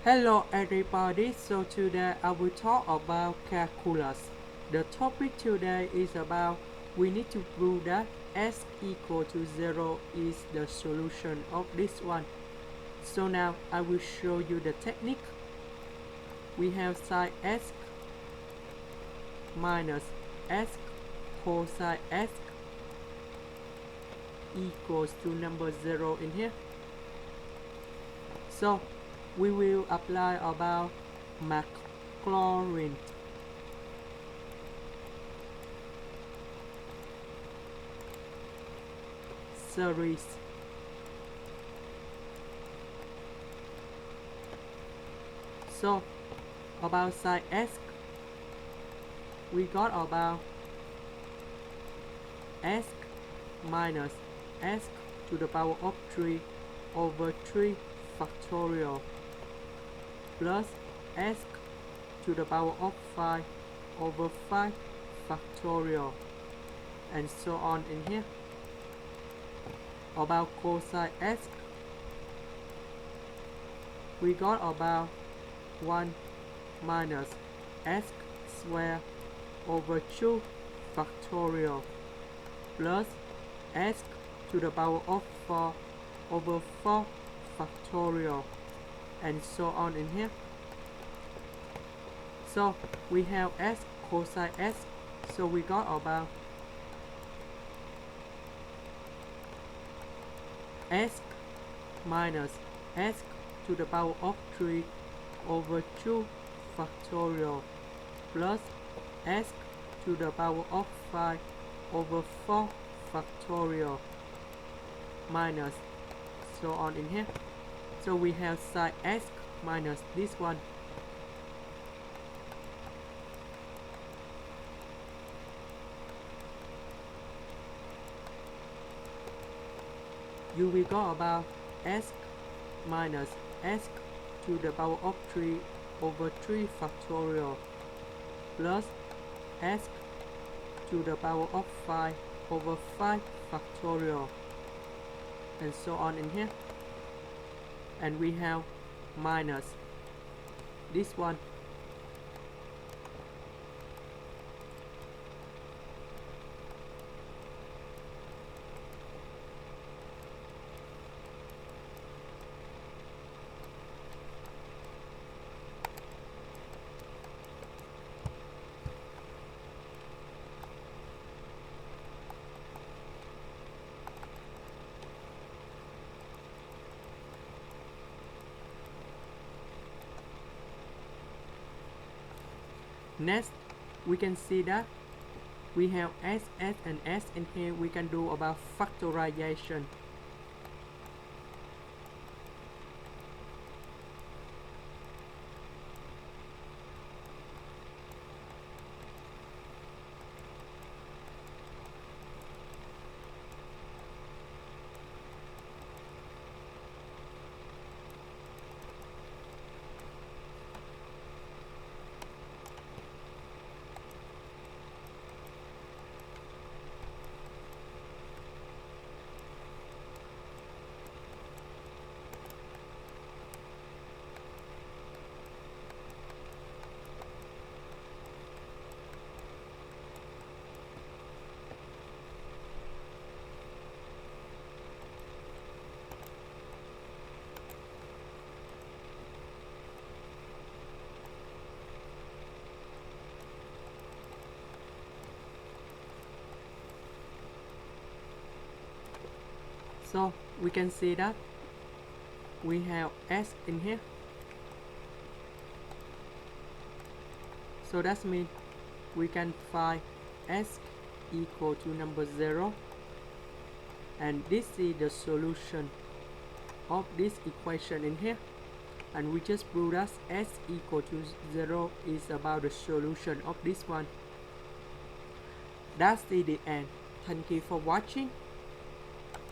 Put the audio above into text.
Hello everybody, so today I will talk about calculus. The topic today is about we need to prove that x equal to 0 is the solution of this one. So now I will show you the technique. We have sin x minus x cosine x equals to number 0 in here. So we will apply about McLaurin Series. So about sin x, we got about x minus x to the power of 3 over 3 factorial plus x to the power of 5 over 5 factorial, and so on in here. About cosine x, we got about 1 minus x squared over 2 factorial plus x to the power of 4 over 4 factorial, and so on in here. So we have x cosine x, so we got about x minus x to the power of 3 over 2 factorial plus x to the power of 5 over 4 factorial minus so on in here. So we have sin x minus this one. You will go about x minus x to the power of 3 over 3 factorial plus x to the power of 5 over 5 factorial, and so on in here. And we have minus this one. Next, we can see that we have s, and s in here. We can do about factorization. So we can see that we have s in here. So that means we can find s equal to number 0, and this is the solution of this equation in here. And we just prove that s equal to 0 is about the solution of this one. That's the end. Thank you for watching.